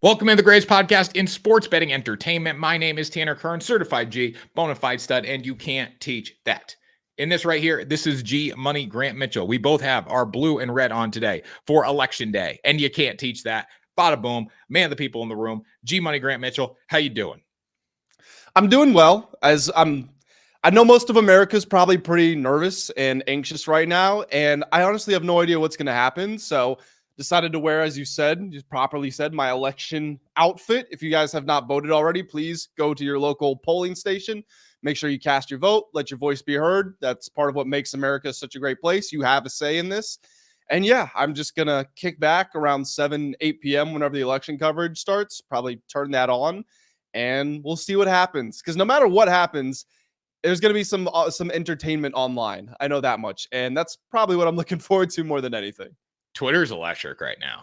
Welcome to the greatest podcast in sports betting entertainment. My name is Tanner Kern, certified G, bona fide stud, and you can't teach that. In this right here, this is G Money Grant Mitchell. We both have our blue and red on today for election day, and you can't teach that. Bada boom, man, the people in the room. G Money Grant Mitchell, how you doing? I'm doing well. I know most of America's probably pretty nervous and anxious right now, and I honestly have no idea what's going to happen. So decided to wear, as you said, you properly said, my election outfit. If you guys have not voted already, please go to your local polling station. Make sure you cast your vote. Let your voice be heard. That's part of what makes America such a great place. You have a say in this. And yeah, I'm just going to kick back around 7, 8 p.m. whenever the election coverage starts, probably turn that on, and we'll see what happens. Because no matter what happens, there's going to be some entertainment online. I know that much. And that's probably what I'm looking forward to more than anything. Twitter's electric right now.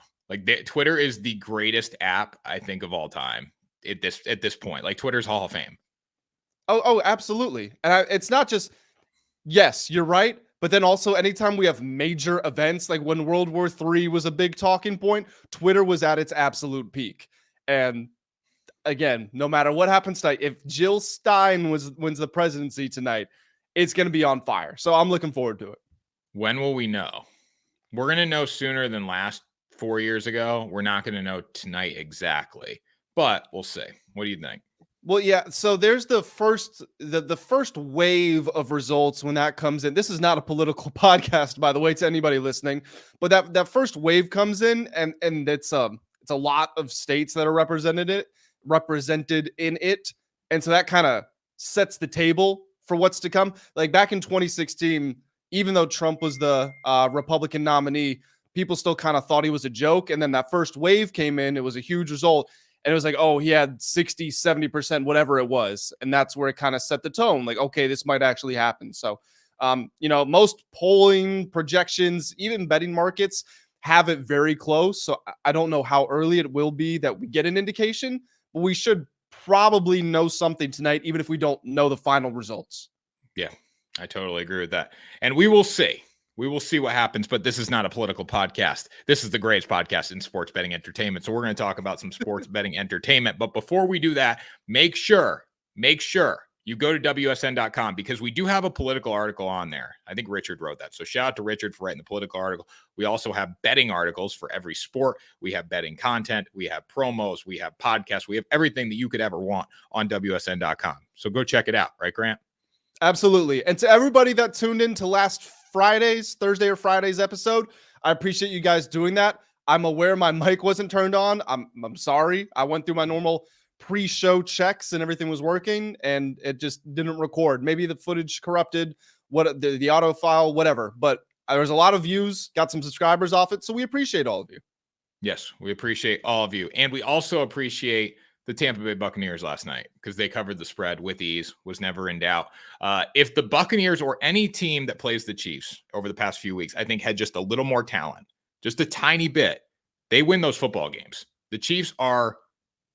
Twitter is the greatest app, I think, of all time at this point. Like, Twitter's Hall of Fame. Oh, absolutely. And it's not just, yes, you're right. But then also anytime we have major events, like when World War III was a big talking point, Twitter was at its absolute peak. And again, no matter what happens tonight, if Jill Stein wins the presidency tonight, it's going to be on fire. So I'm looking forward to it. When will we know? We're going to know sooner than last 4 years ago. We're not going to know tonight exactly, but we'll see. What do you think? Well, yeah. So there's the first wave of results when that comes in. This is not a political podcast, by the way, to anybody listening, but that first wave comes in, and it's a lot of states that are represented in it, and so that kind of sets the table for what's to come. Like back in 2016, even though Trump was the Republican nominee, people still kind of thought he was a joke. And then that first wave came in. It was a huge result. And it was like, oh, he had 60, 70%, whatever it was. And that's where it kind of set the tone. Like, okay, this might actually happen. So, most polling projections, even betting markets, have it very close. So I don't know how early it will be that we get an indication, but we should probably know something tonight, even if we don't know the final results. Yeah. I totally agree with that. And we will see. We will see what happens, but this is not a political podcast. This is the greatest podcast in sports betting entertainment. So we're going to talk about some sports betting entertainment. But before we do that, make sure you go to WSN.com because we do have a political article on there. I think Richard wrote that. So shout out to Richard for writing the political article. We also have betting articles for every sport. We have betting content. We have promos. We have podcasts. We have everything that you could ever want on WSN.com. So go check it out. Right, Grant? Absolutely. And to everybody that tuned in to last Thursday or Friday's episode, I appreciate you guys doing that. I'm aware my mic wasn't turned on. I'm sorry. I went through my normal pre-show checks and everything was working and it just didn't record. Maybe the footage corrupted, the auto file, whatever. But there was a lot of views, got some subscribers off it. So we appreciate all of you. Yes, we appreciate all of you. And we also appreciate the Tampa Bay Buccaneers last night because they covered the spread with ease, was never in doubt. If the Buccaneers or any team that plays the Chiefs over the past few weeks, I think had just a little more talent, just a tiny bit, they win those football games. The Chiefs are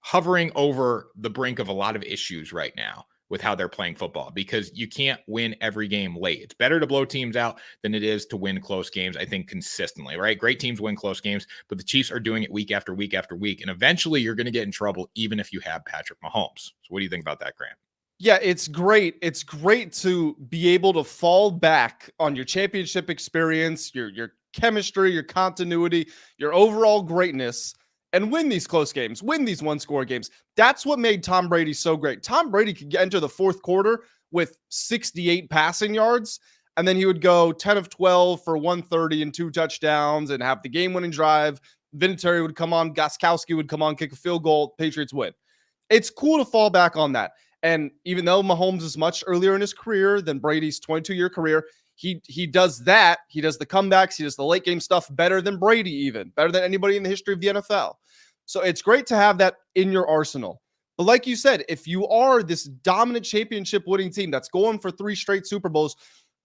hovering over the brink of a lot of issues right now with how they're playing football because you can't win every game late. It's better to blow teams out than it is to win close games, I think, consistently, right? Great teams win close games, but the Chiefs are doing it week after week after week. And eventually you're going to get in trouble even if you have Patrick Mahomes. So what do you think about that, Grant? Yeah, it's great. It's great to be able to fall back on your championship experience, your chemistry, your continuity, your overall greatness, and win these close games, win these one-score games. That's what made Tom Brady so great. Tom Brady could enter the fourth quarter with 68 passing yards, and then he would go 10 of 12 for 130 and 2 touchdowns and have the game-winning drive. Vinatieri would come on, Gostkowski would come on, kick a field goal, Patriots win. It's cool to fall back on that. And even though Mahomes is much earlier in his career than Brady's 22-year career, he does that. He does the comebacks. He does the late game stuff better than Brady, even better than anybody in the history of the NFL. So it's great to have that in your arsenal. But like you said, if you are this dominant championship winning team that's going for 3 straight Super Bowls,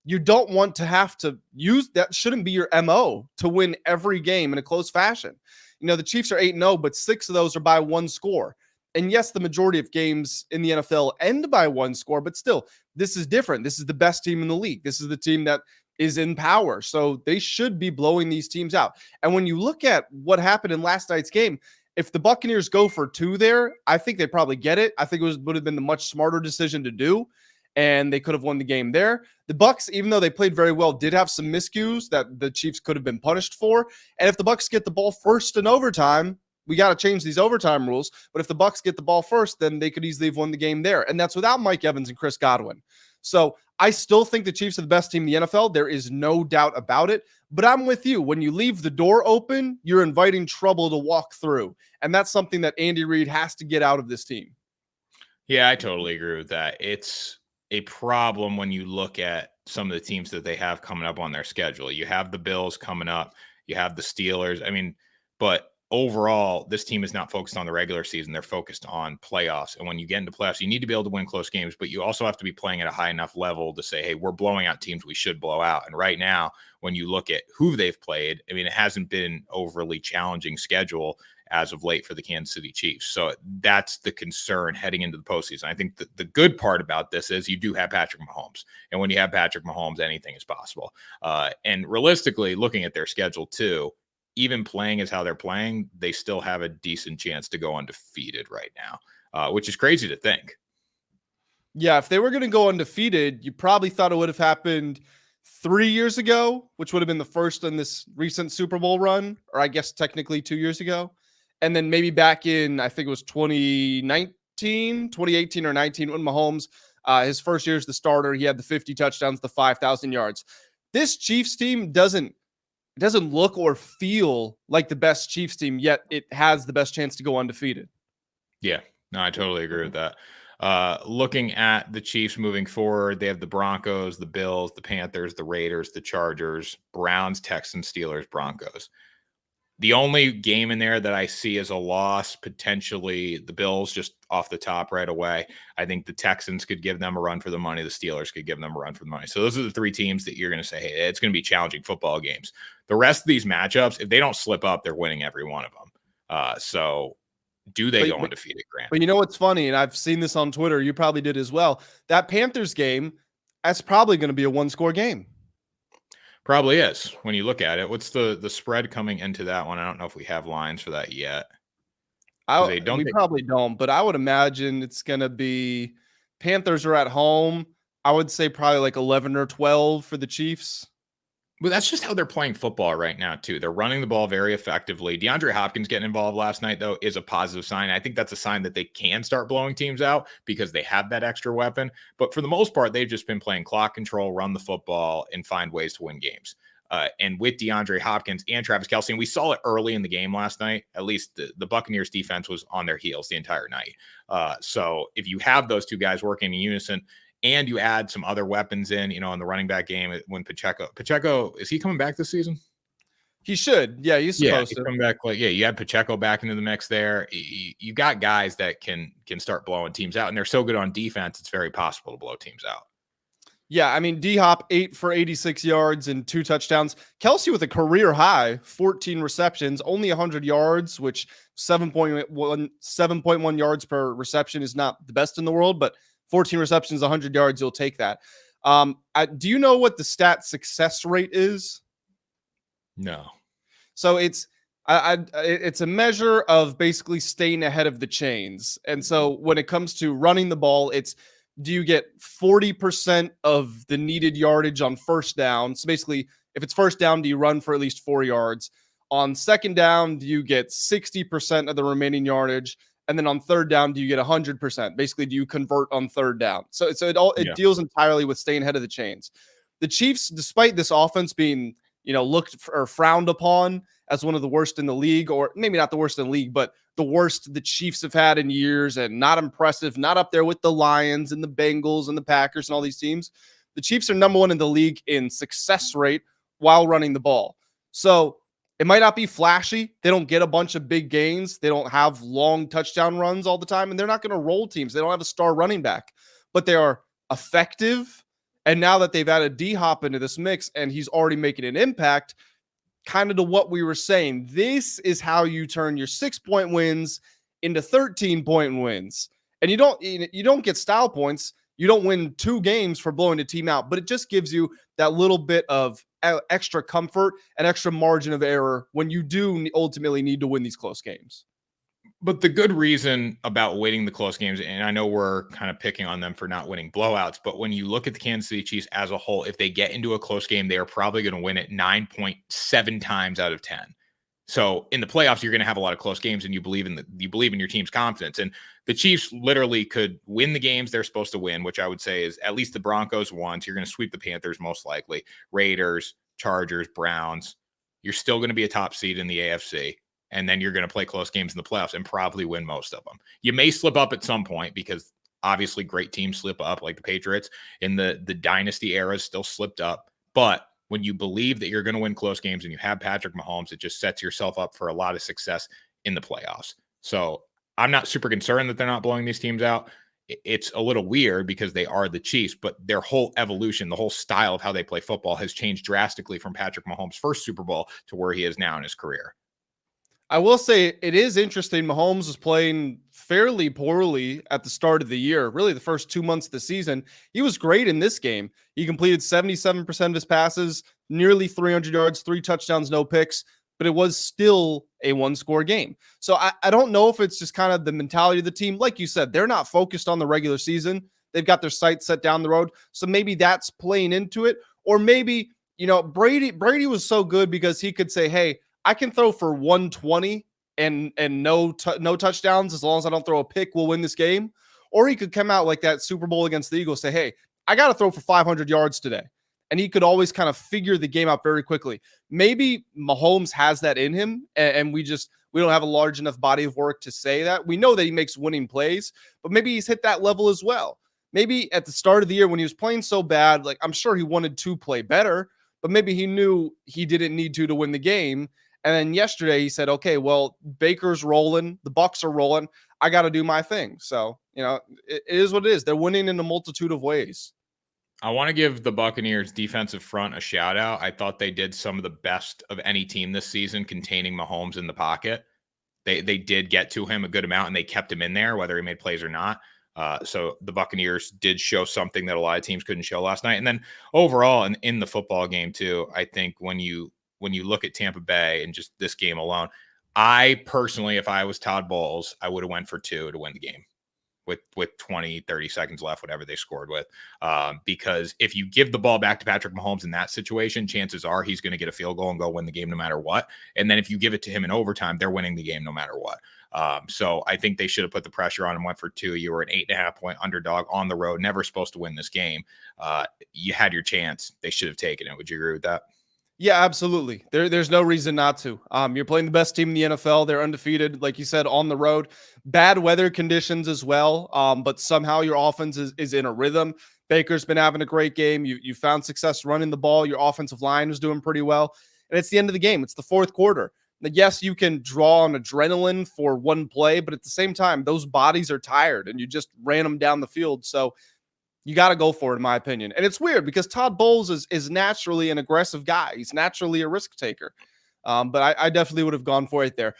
you don't want to have to use that. Shouldn't be your MO to win every game in a close fashion. You know, the Chiefs are 8-0, but 6 of those are by 1 score. And yes, the majority of games in the NFL end by 1 score, but still, this is different. This is the best team in the league. This is the team that is in power. So they should be blowing these teams out. And when you look at what happened in last night's game, If the Buccaneers go for 2 there, I think they probably get it. I think would have been the much smarter decision to do, and they could have won the game there. The Bucs, even though they played very well, did have some miscues that the Chiefs could have been punished for. And if the Bucs get the ball first in overtime, we got to change these overtime rules. But if the Bucs get the ball first, then they could easily have won the game there. And that's without Mike Evans and Chris Godwin. So I still think the Chiefs are the best team in the NFL. There is no doubt about it. But I'm with you. When you leave the door open, you're inviting trouble to walk through. And that's something that Andy Reid has to get out of this team. Yeah, I totally agree with that. It's a problem when you look at some of the teams that they have coming up on their schedule. You have the Bills coming up, you have the Steelers. I mean, but overall, this team is not focused on the regular season. They're focused on playoffs. And when you get into playoffs, you need to be able to win close games, but you also have to be playing at a high enough level to say, hey, we're blowing out teams we should blow out. And right now, when you look at who they've played, I mean, it hasn't been an overly challenging schedule as of late for the Kansas City Chiefs. So that's the concern heading into the postseason. I think the good part about this is you do have Patrick Mahomes. And when you have Patrick Mahomes, anything is possible. And realistically, looking at their schedule too, even playing as how they're playing, they still have a decent chance to go undefeated right now, which is crazy to think. Yeah, if they were going to go undefeated, you probably thought it would have happened 3 years ago, which would have been the first in this recent Super Bowl run, or I guess technically 2 years ago. And then maybe back in, I think it was 2018 or 19, when Mahomes, his first year as the starter, he had the 50 touchdowns, the 5,000 yards. This Chiefs team doesn't look or feel like the best Chiefs team, yet it has the best chance to go undefeated. Yeah, no, I totally agree with that. Looking at the Chiefs moving forward, they have the Broncos, the Bills, the Panthers, the Raiders, the Chargers, Browns, Texans, Steelers, Broncos. The only game in there that I see as a loss, potentially the Bills, just off the top right away. I think the Texans could give them a run for the money. The Steelers could give them a run for the money. So those are the 3 teams that you're going to say, hey, it's going to be challenging football games. The rest of these matchups, if they don't slip up, they're winning every one of them. So do they go undefeated, Grant? But you know what's funny, and I've seen this on Twitter, you probably did as well, that Panthers game, that's probably going to be a 1-score game. Probably is when you look at it. What's the spread coming into that one? I don't know if we have lines for that yet. We probably don't, but I would imagine it's going to be Panthers are at home. I would say probably like 11 or 12 for the Chiefs. But that's just how they're playing football right now, too. They're running the ball very effectively. DeAndre Hopkins getting involved last night, though, is a positive sign. I think that's a sign that they can start blowing teams out because they have that extra weapon. But for the most part, they've just been playing clock control, run the football, and find ways to win games. And with DeAndre Hopkins and Travis Kelce, and we saw it early in the game last night, at least the Buccaneers defense was on their heels the entire night. So if you have those two guys working in unison, and you add some other weapons in, in the running back game when Pacheco, is he coming back this season? He should. Yeah, he's supposed to come back. You had Pacheco back into the mix there. You got guys that can start blowing teams out, and they're so good on defense, it's very possible to blow teams out. Yeah, I mean, D-Hop 8 for 86 yards and 2 touchdowns. Kelce with a career high, 14 receptions, only 100 yards, which 7.1 yards per reception is not the best in the world, but 14 receptions, 100 yards, you'll take that. Do you know what the stat success rate is? No. So it's a measure of basically staying ahead of the chains. And so when it comes to running the ball, it's do you get 40% of the needed yardage on first down? So basically, if it's first down, do you run for at least 4 yards? On second down, do you get 60% of the remaining yardage? And then on third down, do you get 100%? Basically, do you convert on third down? So it deals entirely with staying ahead of the chains. The Chiefs, despite this offense being, looked or frowned upon as one of the worst in the league, or maybe not the worst in the league, but the worst the Chiefs have had in years and not impressive, not up there with the Lions and the Bengals and the Packers and all these teams. The Chiefs are number 1 in the league in success rate while running the ball. So it might not be flashy. They don't get a bunch of big gains. They don't have long touchdown runs all the time, and they're not going to roll teams. They don't have a star running back, but they are effective. And now that they've added D-Hop into this mix and he's already making an impact, kind of to what we were saying, this is how you turn your 6-point wins into 13-point wins. And you don't get style points. You don't win 2 games for blowing a team out, but it just gives you that little bit of extra comfort and extra margin of error when you do ultimately need to win these close games. But the good reason about winning the close games, and I know we're kind of picking on them for not winning blowouts, but when you look at the Kansas City Chiefs as a whole, if they get into a close game, they are probably going to win it 9.7 times out of 10. So in the playoffs, you're going to have a lot of close games, and you believe in your team's confidence. And the Chiefs literally could win the games they're supposed to win, which I would say is at least the Broncos won. So you're going to sweep the Panthers most likely, Raiders, Chargers, Browns. You're still going to be a top seed in the AFC. And then you're going to play close games in the playoffs and probably win most of them. You may slip up at some point because obviously great teams slip up, like the Patriots in the dynasty era still slipped up. But when you believe that you're going to win close games and you have Patrick Mahomes, it just sets yourself up for a lot of success in the playoffs. So I'm not super concerned that they're not blowing these teams out. It's a little weird because they are the Chiefs, but their whole evolution, the whole style of how they play football has changed drastically from Patrick Mahomes' first Super Bowl to where he is now in his career. I will say it is interesting. Mahomes was playing fairly poorly at the start of the year, really the first 2 months of the season. He was great in this game. He completed 77% of his passes, nearly 300 yards, 3 touchdowns, no picks, but it was still a one-score game. So I don't know if it's just kind of the mentality of the team. Like you said, they're not focused on the regular season. They've got their sights set down the road. So maybe that's playing into it. Or maybe, Brady was so good because he could say, hey, I can throw for 120 and no touchdowns as long as I don't throw a pick. We'll win this game. Or he could come out like that Super Bowl against the Eagles, say, hey, I got to throw for 500 yards today. And he could always kind of figure the game out very quickly. Maybe Mahomes has that in him, and we don't have a large enough body of work to say that. We know that he makes winning plays, but maybe he's hit that level as well. Maybe at the start of the year when he was playing so bad, like I'm sure he wanted to play better, but maybe he knew he didn't need to win the game. And then yesterday he said, okay, well, Baker's rolling. The Bucs are rolling. I got to do my thing. So, it is what it is. They're winning in a multitude of ways. I want to give the Buccaneers defensive front a shout out. I thought they did some of the best of any team this season containing Mahomes in the pocket. They did get to him a good amount and they kept him in there, whether he made plays or not. So the Buccaneers did show something that a lot of teams couldn't show last night. And then overall in the football game too, I think when you look at Tampa Bay and just this game alone, I personally, if I was Todd Bowles, I would have went for 2 to win the game with 20, 30 seconds left, whatever they scored with. Because if you give the ball back to Patrick Mahomes in that situation, chances are he's going to get a field goal and go win the game no matter what. And then if you give it to him in overtime, they're winning the game no matter what. So I think they should have put the pressure on and went for 2. You were an 8.5-point underdog on the road, never supposed to win this game. You had your chance. They should have taken it. Would you agree with that? Yeah, absolutely. There's no reason not to. You're playing the best team in the NFL. They're undefeated, like you said, on the road. Bad weather conditions as well, but somehow your offense is in a rhythm. Baker's been having a great game. You found success running the ball. Your offensive line is doing pretty well. And it's the end of the game. It's the fourth quarter. Now, yes, you can draw on adrenaline for one play, but at the same time, those bodies are tired, and you just ran them down the field. So you got to go for it, in my opinion. And it's weird because Todd Bowles is naturally an aggressive guy. He's naturally a risk taker. But I definitely would have gone for it there.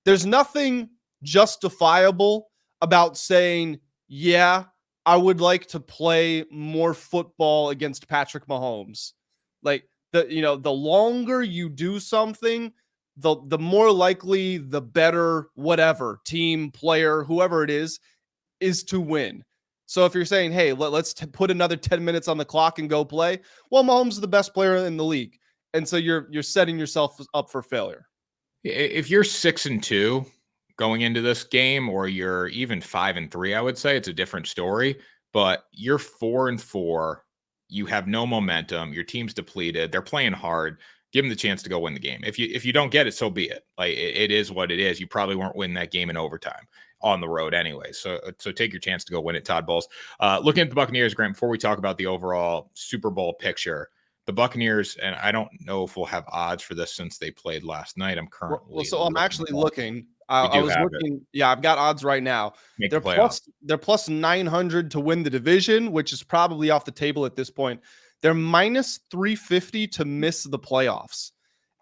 There's nothing justifiable about saying, yeah, I would like to play more football against Patrick Mahomes. Like the longer you do something, the more likely the better whatever team, player, whoever it is to win. So if you're saying, hey, let's put another 10 minutes on the clock and go play, well, Mahomes is the best player in the league. And so you're setting yourself up for failure. If you're 6-2 going into this game, or you're even 5-3, I would say it's a different story. But you're 4-4. You have no momentum. Your team's depleted. They're playing hard. Give them the chance to go win the game. If you don't get it, so be it. Like it is what it is. You probably won't win that game in overtime on the road anyway. So take your chance to go win it, Todd Bowles. Looking at the Buccaneers, Grant, before we talk about the overall Super Bowl picture, the Buccaneers, and I don't know if we'll have odds for this since they played last night. I'm actually looking. I was looking. Yeah, I've got odds right now. They're plus 900 to win the division, which is probably off the table at this point. They're minus 350 to miss the playoffs.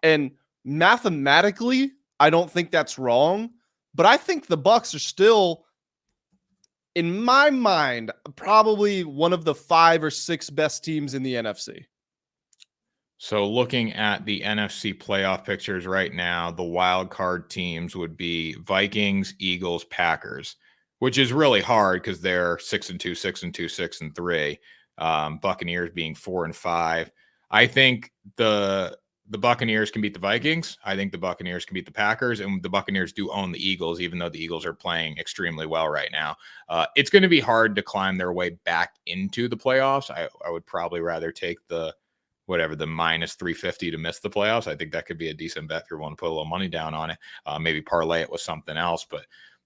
And mathematically, I don't think that's wrong. But I think the Bucs are still, in my mind, probably one of the 5 or 6 best teams in the NFC. So looking at the NFC playoff pictures right now, the wild card teams would be Vikings, Eagles, Packers, which is really hard because they're 6-2, 6-2, 6-3. Buccaneers being 4-5. I think the Buccaneers can beat the Vikings. I think the Buccaneers can beat the Packers, and the Buccaneers do own the Eagles, even though the Eagles are playing extremely well right now. It's going to be hard to climb their way back into the playoffs. I would probably rather take the minus 350 to miss the playoffs. I think that could be a decent bet if you want to put a little money down on it. Maybe parlay it with something else. But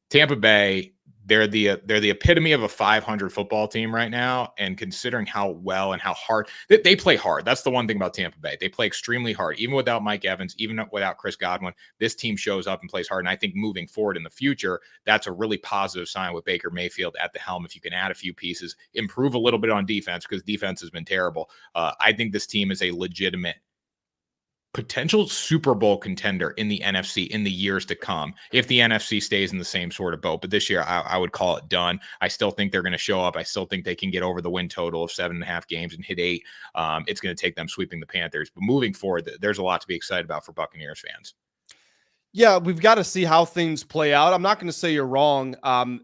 Tampa Bay, they're the epitome of a 500 football team right now. And considering how well and how hard they play hard, that's the one thing about Tampa Bay. They play extremely hard, even without Mike Evans, even without Chris Godwin. This team shows up and plays hard. And I think moving forward in the future, that's a really positive sign with Baker Mayfield at the helm. If you can add a few pieces, improve a little bit on defense, because defense has been terrible. I think this team is a legitimate potential Super Bowl contender in the NFC in the years to come, if the NFC stays in the same sort of boat. But this year, I would call it done. I still think they're going to show up. I still think they can get over the win total of 7.5 games and hit 8. It's going to take them sweeping the Panthers. But moving forward, there's a lot to be excited about for Buccaneers fans. Yeah, we've got to see how things play out. I'm not going to say you're wrong.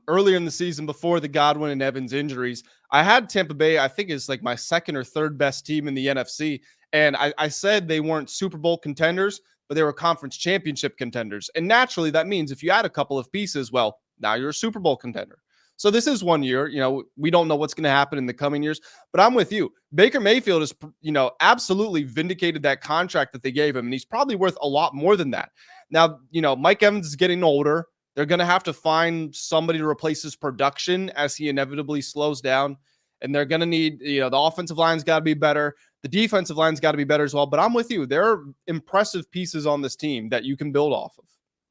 Earlier in the season, before the Godwin and Evans injuries, I had Tampa Bay, I think is like my second or third best team in the NFC. And I said they weren't Super Bowl contenders, but they were conference championship contenders. And naturally, that means if you add a couple of pieces, well, now you're a Super Bowl contender. So this is 1 year. We don't know what's going to happen in the coming years, but I'm with you. Baker Mayfield has, absolutely vindicated that contract that they gave him, and he's probably worth a lot more than that. Now, Mike Evans is getting older. They're going to have to find somebody to replace his production as he inevitably slows down. And they're going to need, the offensive line's got to be better. The defensive line's got to be better as well. But I'm with you. There are impressive pieces on this team that you can build off of.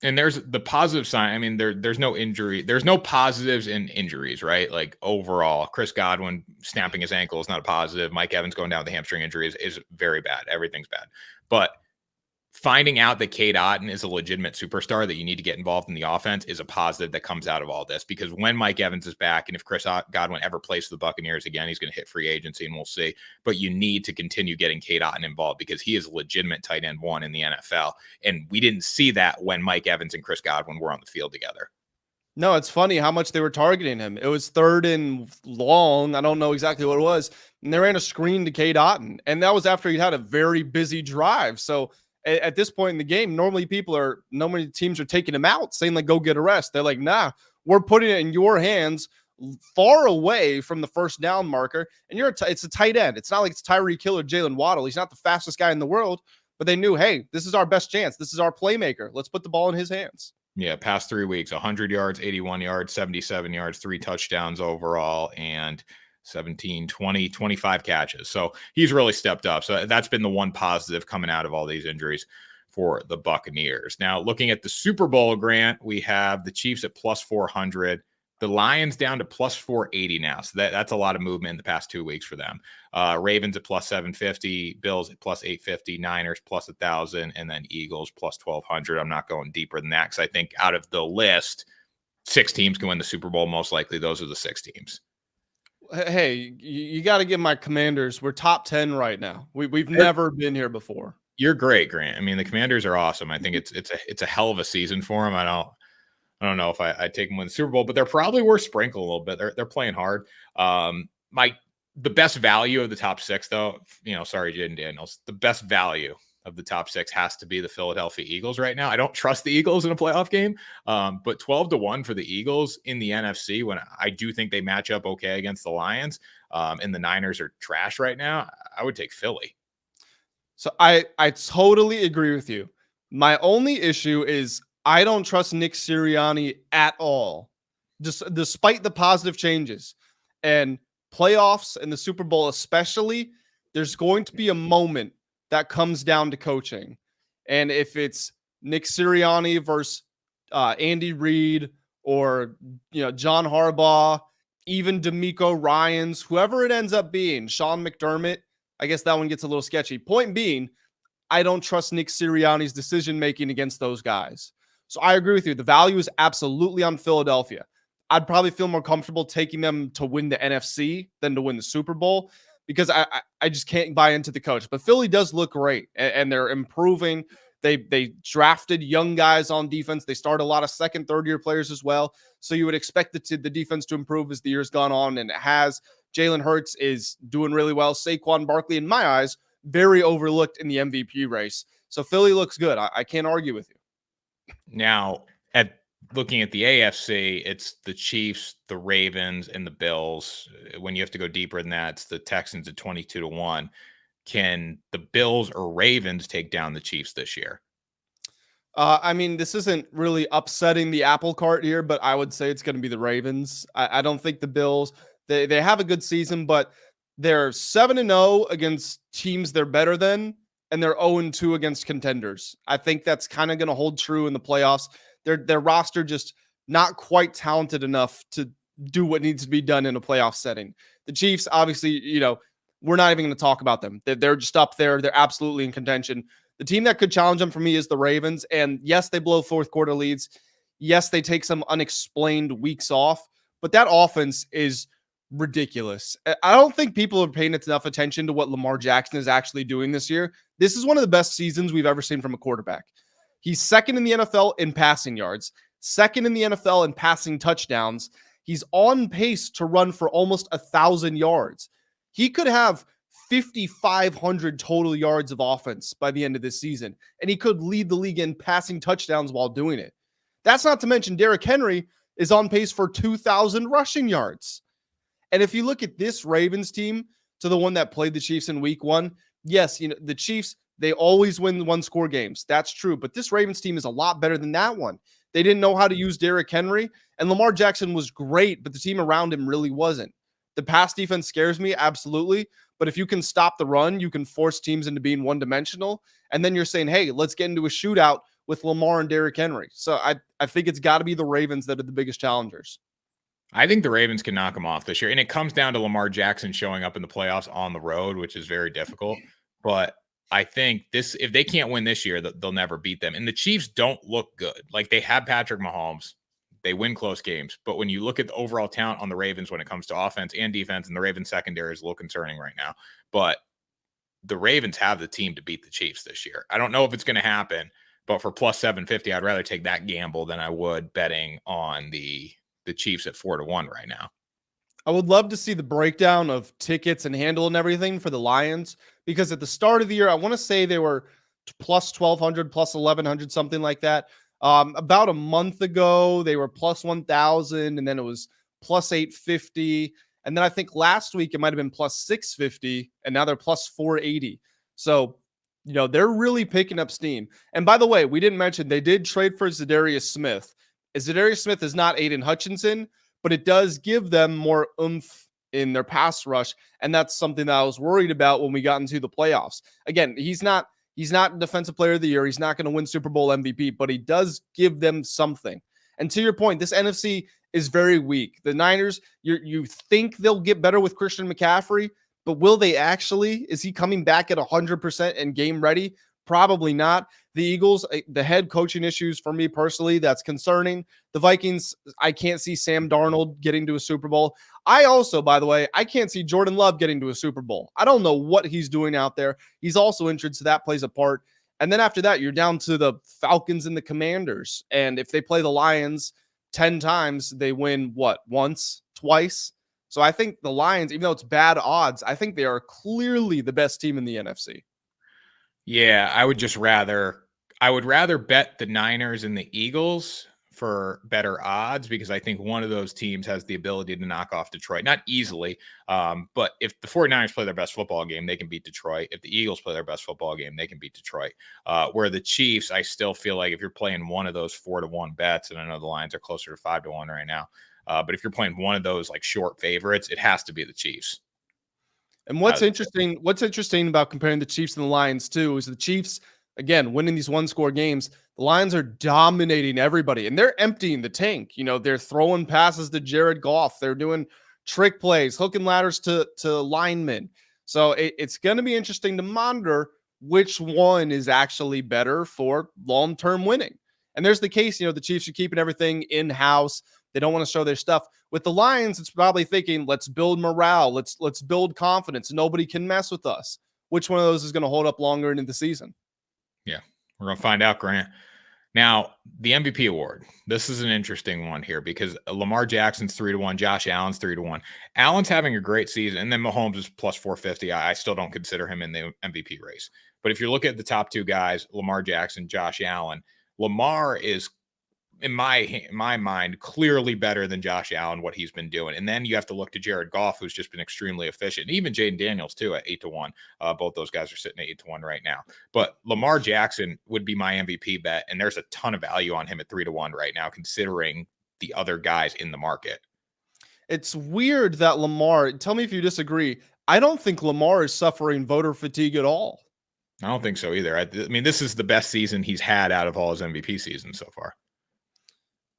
And there's the positive sign. I mean, there's no injury. There's no positives in injuries, right? Like overall, Chris Godwin snapping his ankle is not a positive. Mike Evans going down with the hamstring injury is very bad. Everything's bad. But finding out that Cade Otton is a legitimate superstar that you need to get involved in the offense is a positive that comes out of all this, because when Mike Evans is back, and if Chris Godwin ever plays for the Buccaneers again, he's going to hit free agency and we'll see. But you need to continue getting Cade Otton involved, because he is a legitimate tight end 1 in the NFL. And we didn't see that when Mike Evans and Chris Godwin were on the field together. No, it's funny how much they were targeting him. It was 3rd and long. I don't know exactly what it was. And they ran a screen to Cade Otton. And that was after he'd had a very busy drive. So at this point in the game, normally teams are taking him out, saying like, go get a rest. They're like, nah, we're putting it in your hands far away from the first down marker. And it's a tight end. It's not like it's Tyreek Hill or Jalen Waddle. He's not the fastest guy in the world, but they knew, hey, this is our best chance. This is our playmaker. Let's put the ball in his hands. Yeah, past 3 weeks, 100 yards, 81 yards, 77 yards, 3 touchdowns overall, and 17, 20, 25 catches. So he's really stepped up. So that's been the one positive coming out of all these injuries for the Buccaneers. Now, looking at the Super Bowl, Grant, we have the Chiefs at plus 400, the Lions down to plus 480 now. So that's a lot of movement in the past 2 weeks for them. Ravens at plus 750, Bills at plus 850, Niners plus 1,000, and then Eagles plus 1,200. I'm not going deeper than that, because I think out of the list, 6 teams can win the Super Bowl. Most likely those are the 6 teams. Hey, you got to give my Commanders. We're top 10 right now. We've never been here before. You're great, Grant. I mean, the Commanders are awesome. I think it's a hell of a season for them. I don't know if I take them win the Super Bowl, but they're probably worth sprinkle a little bit. They're playing hard. The best value of the top 6, though, sorry, Jayden Daniels, the best value of the top 6 has to be the Philadelphia Eagles right now. I don't trust the Eagles in a playoff game, but 12-1 for the Eagles in the NFC, when I do think they match up okay against the Lions, and the Niners are trash right now, I would take Philly. So I totally agree with you. My only issue is I don't trust Nick Sirianni at all, just despite the positive changes. And playoffs and the Super Bowl especially, there's going to be a moment that comes down to coaching. And if it's Nick Sirianni versus Andy Reid, or John Harbaugh, even DeMeco Ryans, whoever it ends up being, Sean McDermott, I guess that one gets a little sketchy. Point being, I don't trust Nick Sirianni's decision-making against those guys. So I agree with you. The value is absolutely on Philadelphia. I'd probably feel more comfortable taking them to win the NFC than to win the Super Bowl. because I just can't buy into the coach. But Philly does look great, and they're improving. They drafted young guys on defense. They started a lot of second, third year players as well. So you would expect the defense to improve as the year's gone on, and it has. Jalen Hurts is doing really well. Saquon Barkley, in my eyes, very overlooked in the MVP race. So Philly looks good. I can't argue with you. Now, looking at the AFC, it's the Chiefs, the Ravens, and the Bills. When you have to go deeper than that, it's the Texans at 22-1. Can the Bills or Ravens take down the Chiefs this year? I mean, this isn't really upsetting the apple cart here, but I would say it's going to be the Ravens. I don't think the Bills, they have a good season, but they're 7-0 against teams they're better than, and they're 0-2 against contenders. I think that's kind of going to hold true in the playoffs. Their roster just not quite talented enough to do what needs to be done in a playoff setting. The Chiefs, obviously, we're not even going to talk about them. They're just up there. They're absolutely in contention. The team that could challenge them for me is the Ravens. And yes, they blow fourth quarter leads. Yes, they take some unexplained weeks off, but that offense is ridiculous. I don't think people are paying enough attention to what Lamar Jackson is actually doing this year. This is one of the best seasons we've ever seen from a quarterback. He's second in the NFL in passing yards, second in the NFL in passing touchdowns. He's on pace to run for almost 1,000 yards. He could have 5,500 total yards of offense by the end of this season, and he could lead the league in passing touchdowns while doing it. That's not to mention Derrick Henry is on pace for 2,000 rushing yards. And if you look at this Ravens team to the one that played the Chiefs in week 1, yes, the Chiefs, they always win one-score games. That's true. But this Ravens team is a lot better than that one. They didn't know how to use Derrick Henry, and Lamar Jackson was great, but the team around him really wasn't. The pass defense scares me, absolutely. But if you can stop the run, you can force teams into being one-dimensional. And then you're saying, hey, let's get into a shootout with Lamar and Derrick Henry. So I think it's got to be the Ravens that are the biggest challengers. I think the Ravens can knock them off this year. And it comes down to Lamar Jackson showing up in the playoffs on the road, which is very difficult. But I think if they can't win this year, they'll never beat them. And the Chiefs don't look good. Like, they have Patrick Mahomes. They win close games. But when you look at the overall talent on the Ravens when it comes to offense and defense, and the Ravens secondary is a little concerning right now, but the Ravens have the team to beat the Chiefs this year. I don't know if it's going to happen, but for plus 750, I'd rather take that gamble than I would betting on the Chiefs at 4-1 right now. I would love to see the breakdown of tickets and handle and everything for the Lions, because at the start of the year, I want to say they were plus 1,200, plus 1,100, something like that. About a month ago, they were plus 1,000, and then it was plus 850. And then I think last week it might have been plus 650, and now they're plus 480. So, they're really picking up steam. And by the way, we didn't mention they did trade for Zadarius Smith. Zadarius Smith is not Aiden Hutchinson, but it does give them more oomph in their pass rush. And that's something that I was worried about when we got into the playoffs. Again, he's not defensive player of the year. He's not going to win Super Bowl MVP, but he does give them something. And to your point, this NFC is very weak. The Niners, you think they'll get better with Christian McCaffrey, but will they actually? Is he coming back at 100% and game ready? Probably not. The Eagles, the head coaching issues for me personally, that's concerning. The Vikings, I can't see Sam Darnold getting to a Super Bowl. I also, by the way, I can't see Jordan Love getting to a Super Bowl. I don't know what he's doing out there. He's also injured, so that plays a part. And then after that, you're down to the Falcons and the Commanders. And if they play the Lions 10 times, they win what? Once? Twice? So I think the Lions, even though it's bad odds, I think they are clearly the best team in the NFC. Yeah, I would rather bet the Niners and the Eagles for better odds, because I think one of those teams has the ability to knock off Detroit. Not easily, but if the 49ers play their best football game, they can beat Detroit. If the Eagles play their best football game, they can beat Detroit. Where the Chiefs, I still feel like if you're playing one of those 4-1 bets, and I know the lines are closer to 5-1 right now, but if you're playing one of those like short favorites, it has to be the Chiefs. And what's interesting about comparing the Chiefs and the Lions too is the Chiefs, again, winning these one-score games. The Lions are dominating everybody, and they're emptying the tank. They're throwing passes to Jared Goff. They're doing trick plays, hooking ladders to linemen. So it's going to be interesting to monitor which one is actually better for long-term winning. And there's the case, the Chiefs are keeping everything in-house. They don't want to show their stuff. With the Lions, it's probably thinking, let's build morale. Let's build confidence. Nobody can mess with us. Which one of those is going to hold up longer into the season? Yeah, we're going to find out, Grant. Now, the MVP award. This is an interesting one here because Lamar Jackson's 3-1, Josh Allen's 3-1. Allen's having a great season, and then Mahomes is plus 450. I still don't consider him in the MVP race. But if you look at the top two guys, Lamar Jackson, Josh Allen, Lamar is, in my mind, clearly better than Josh Allen, what he's been doing. And then you have to look to Jared Goff, who's just been extremely efficient. Even Jayden Daniels, too, at 8-1. Both those guys are sitting at 8-1 right now. But Lamar Jackson would be my MVP bet, and there's a ton of value on him at 3-1 right now, considering the other guys in the market. It's weird that Lamar, tell me if you disagree, I don't think Lamar is suffering voter fatigue at all. I don't think so either. I mean, this is the best season he's had out of all his MVP seasons so far.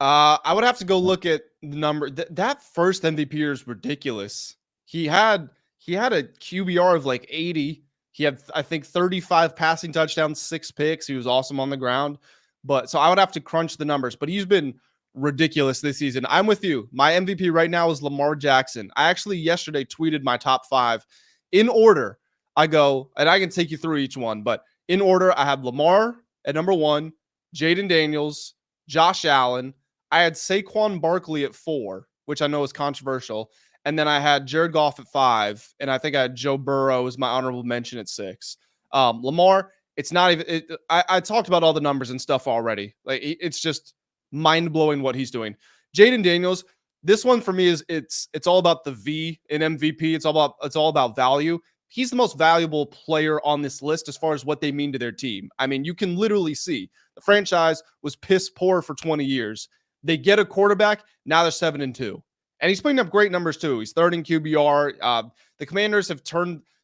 I would have to go look at the number. That first MVP year is ridiculous. He had a QBR of like 80. He had, I think, 35 passing touchdowns, 6 picks. He was awesome on the ground. But so I would have to crunch the numbers. But he's been ridiculous this season. I'm with you. My MVP right now is Lamar Jackson. I actually yesterday tweeted my top 5 in order. I go, and I can take you through each one. But in order, I have Lamar at number 1, Jayden Daniels, Josh Allen. I had Saquon Barkley at 4, which I know is controversial. And then I had Jared Goff at 5. And I think I had Joe Burrow as my honorable mention at 6. Lamar, it's not even, I talked about all the numbers and stuff already. Like, it's just mind blowing what he's doing. Jayden Daniels, this one for me is it's all about the V in MVP. It's all about value. He's the most valuable player on this list as far as what they mean to their team. I mean, you can literally see the franchise was piss poor for 20 years. They get a quarterback. Now they're 7-2. And he's putting up great numbers too. He's third in QBR. The Commanders have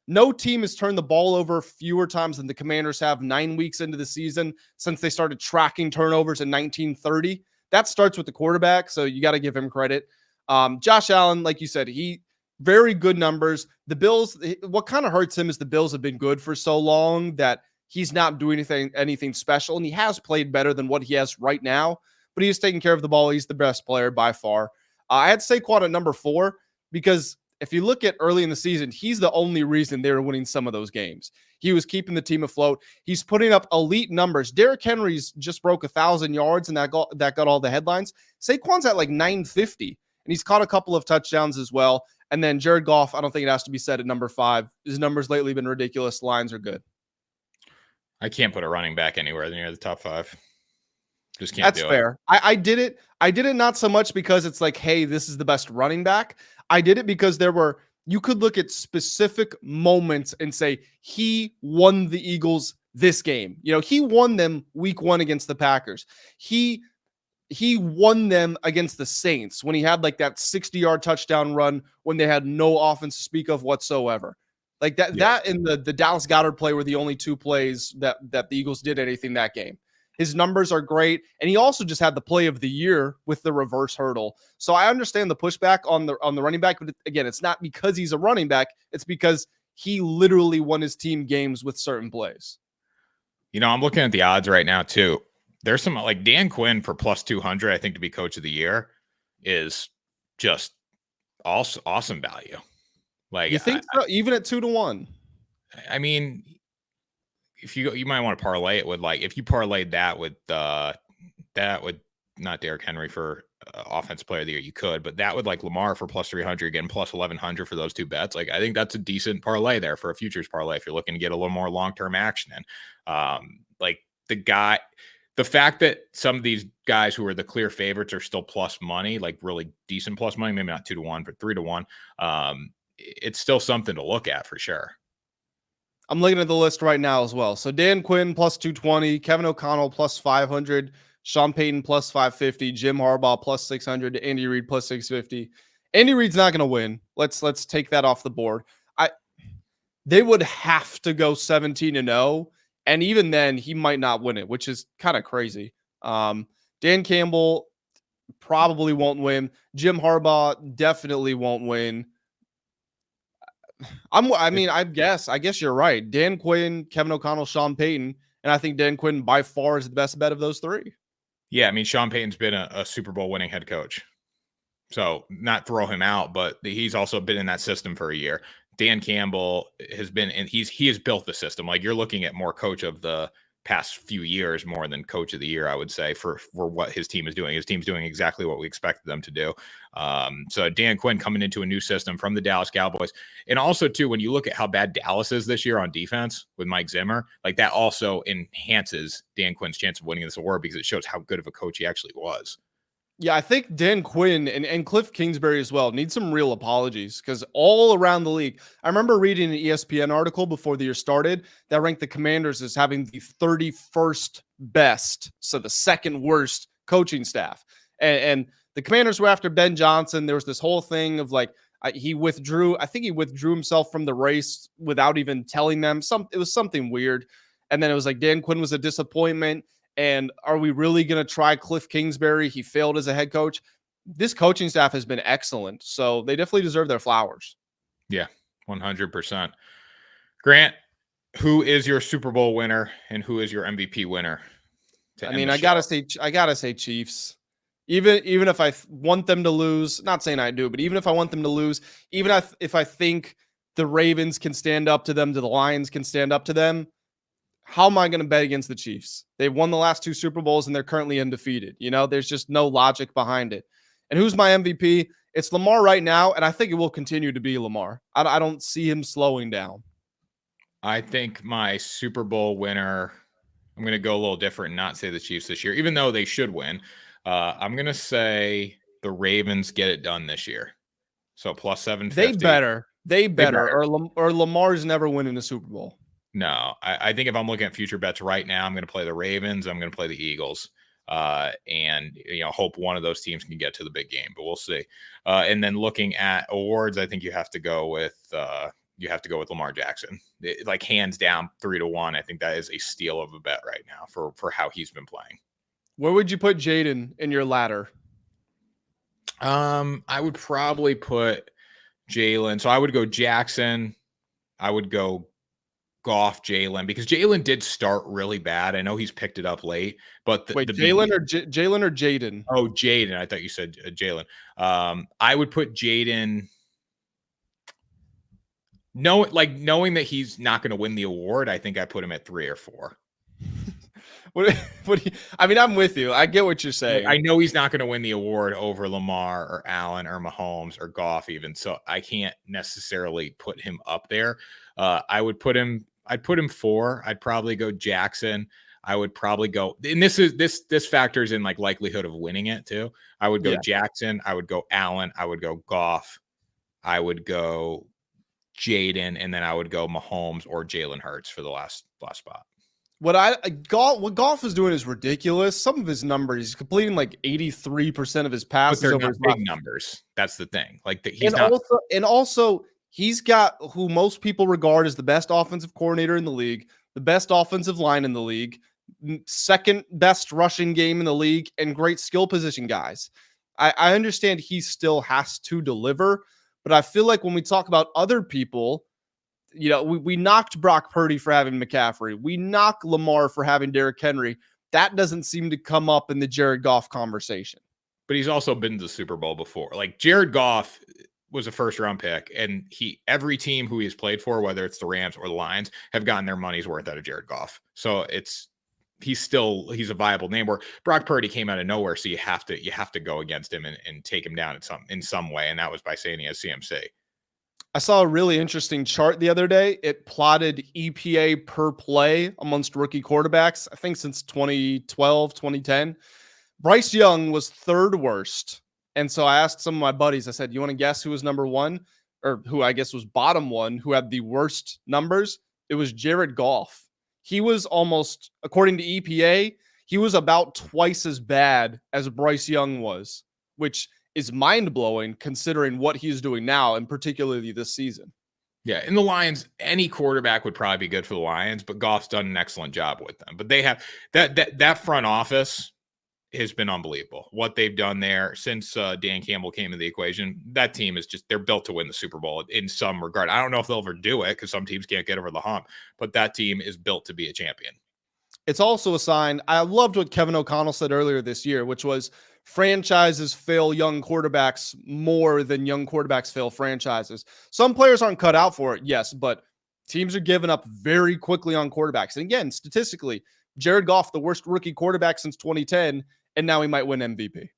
no team has turned the ball over fewer times than the Commanders have 9 weeks into the season since they started tracking turnovers in 1930. That starts with the quarterback, so you got to give him credit. Josh Allen, like you said, very good numbers. The Bills, what kind of hurts him is the Bills have been good for so long that he's not doing anything special, and he has played better than what he has right now. But he's taking care of the ball. He's the best player by far. I had Saquon at number 4 because if you look at early in the season, he's the only reason they were winning some of those games. He was keeping the team afloat. He's putting up elite numbers. Derrick Henry's just broke 1,000 yards, and that got all the headlines. Saquon's at like 950, and he's caught a couple of touchdowns as well. And then Jared Goff, I don't think it has to be said, at number 5. His numbers lately have been ridiculous. Lines are good. I can't put a running back anywhere near the top 5. Just can't. That's fair. I did it. I did it not so much because it's like, hey, this is the best running back. I did it because you could look at specific moments and say he won the Eagles this game. You know, he won them week 1 against the Packers. He won them against the Saints when he had like that 60-yard touchdown run when they had no offense to speak of whatsoever. Like that, that and the Dallas Goedert play were the only 2 plays that the Eagles did anything that game. His numbers are great. And he also just had the play of the year with the reverse hurdle. So I understand the pushback on the running back. But again, it's not because he's a running back. It's because he literally won his team games with certain plays. You know, I'm looking at the odds right now too. There's some like Dan Quinn for plus 200, I think, to be coach of the year is just awesome value. Like, you think so? Even at 2-1? I mean, if you might want to parlay it with, like, if you parlayed that with not Derrick Henry for offensive player of the year, you could, but that would like Lamar for plus 300, again, plus 1,100 for those 2 bets. Like, I think that's a decent parlay there for a futures parlay if you're looking to get a little more long-term action in. Like the fact that some of these guys who are the clear favorites are still plus money, like really decent plus money, maybe not 2-1, but 3-1. It's still something to look at for sure. I'm looking at the list right now as well. So Dan Quinn plus 220, Kevin O'Connell plus 500, Sean Payton plus 550, Jim Harbaugh plus 600, Andy Reid plus 650. Andy Reid's not going to win. Let's take that off the board. They would have to go 17-0, and even then he might not win it, which is kind of crazy. Dan Campbell probably won't win. Jim Harbaugh definitely won't win. I guess you're right. Dan Quinn, Kevin O'Connell, Sean Payton, and I think Dan Quinn by far is the best bet of those 3. Yeah, I mean, Sean Payton's been a Super Bowl winning head coach. So not throw him out, but he's also been in that system for a year. Dan Campbell has been, and he has built the system. Like you're looking at more coach of the past few years more than coach of the year, I would say, for what his team is doing. His team's doing exactly what we expected them to do. So Dan Quinn coming into a new system from the Dallas Cowboys. And also, too, when you look at how bad Dallas is this year on defense with Mike Zimmer, like that also enhances Dan Quinn's chance of winning this award because it shows how good of a coach he actually was. Yeah, I think Dan Quinn and Cliff Kingsbury as well need some real apologies because all around the league, I remember reading an ESPN article before the year started that ranked the Commanders as having the 31st best, so the second worst coaching staff. And the Commanders were after Ben Johnson. There was this whole thing of like, he withdrew. I think he withdrew himself from the race without even telling them. It was something weird. And then it was like Dan Quinn was a disappointment. And are we really going to try Cliff Kingsbury? He failed as a head coach. This coaching staff has been excellent, so they definitely deserve their flowers. Yeah, 100%. Grant, who is your Super Bowl winner and who is your MVP winner? I mean, I gotta say Chiefs. Even if I want them to lose, not saying I do, but even if I want them to lose, even if I think the Ravens can stand up to them, the Lions can stand up to them, how am I going to bet against the Chiefs? They've won the last 2 Super Bowls and they're currently undefeated. You know, there's just no logic behind it. And who's my MVP? It's Lamar right now, and I think it will continue to be Lamar. I don't see him slowing down. I think my Super Bowl winner, I'm going to go a little different and not say the Chiefs this year, even though they should win. I'm going to say the Ravens get it done this year. So plus 750. They better. Or Lamar's never winning a Super Bowl. No, I think if I'm looking at future bets right now, I'm going to play the Ravens. I'm going to play the Eagles, and hope one of those teams can get to the big game. But we'll see. And then looking at awards, I think you have to go with Lamar Jackson, like hands down 3-1. I think that is a steal of a bet right now for how he's been playing. Where would you put Jayden in your ladder? I would probably put Jaylen. So I would go Jackson. I would go Goff, Jaylen, because Jaylen did start really bad. I know he's picked it up late, but Jaylen or Jayden? Oh, Jayden. I thought you said Jaylen. I would put Jayden. Knowing that he's not going to win the award, I think I put him at 3 or 4. I mean, I'm with you. I get what you're saying. I know he's not going to win the award over Lamar or Allen or Mahomes or Goff even, so I can't necessarily put him up there. I'd put him 4. I'd probably go Jackson. I would probably go, and this factors in like likelihood of winning it too. I would go Jackson. I would go Allen. I would go Goff. I would go Jayden, and then I would go Mahomes or Jalen Hurts for the last spot. What Goff is doing is ridiculous. Some of his numbers, he's completing like 83% of his passes. But they're not big numbers. That's the thing. Like he's got who most people regard as the best offensive coordinator in the league, the best offensive line in the league, second best rushing game in the league, and great skill position guys. I understand he still has to deliver, but I feel like when we talk about other people, we knocked Brock Purdy for having McCaffrey. We knock Lamar for having Derrick Henry. That doesn't seem to come up in the Jared Goff conversation. But he's also been to the Super Bowl before. Like Jared Goff was a first-round pick, and every team who he's played for, whether it's the Rams or the Lions, have gotten their money's worth out of Jared Goff. So he's a viable name. Where Brock Purdy came out of nowhere, so you have to go against him and take him down in some way, and that was by saying he has CMC. I saw a really interesting chart the other day. It plotted EPA per play amongst rookie quarterbacks, I think since 2012, 2010. Bryce Young was 3rd worst. And so I asked some of my buddies, I said, you want to guess who was number 1? Or who I guess was bottom 1, who had the worst numbers? It was Jared Goff. He was almost, according to EPA, he was about twice as bad as Bryce Young was, which is mind-blowing considering what he's doing now, and particularly this season. Yeah, in the Lions, any quarterback would probably be good for the Lions, but Goff's done an excellent job with them. But they have that front office has been unbelievable. What they've done there since Dan Campbell came into the equation, that team is they're built to win the Super Bowl in some regard. I don't know if they'll ever do it because some teams can't get over the hump, but that team is built to be a champion. It's also a sign. I loved what Kevin O'Connell said earlier this year, which was franchises fail young quarterbacks more than young quarterbacks fail franchises. Some players aren't cut out for it, yes, but teams are giving up very quickly on quarterbacks. And again, statistically, Jared Goff, the worst rookie quarterback since 2010, and now he might win MVP.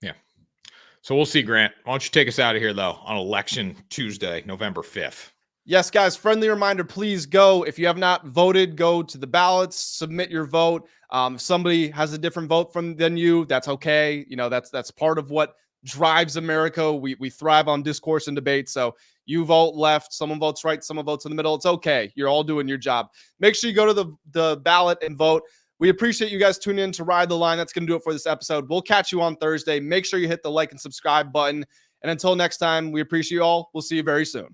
Yeah. So we'll see, Grant. Why don't you take us out of here, though, on Election Tuesday, November 5th? Yes, guys, friendly reminder, please go. If you have not voted, go to the ballots, submit your vote. If somebody has a different vote than you, that's okay. You know, that's part of what drives America. We thrive on discourse and debate. So you vote left, someone votes right, someone votes in the middle. It's okay. You're all doing your job. Make sure you go to the ballot and vote. We appreciate you guys tuning in to Ride the Line. That's going to do it for this episode. We'll catch you on Thursday. Make sure you hit the like and subscribe button. And until next time, we appreciate you all. We'll see you very soon.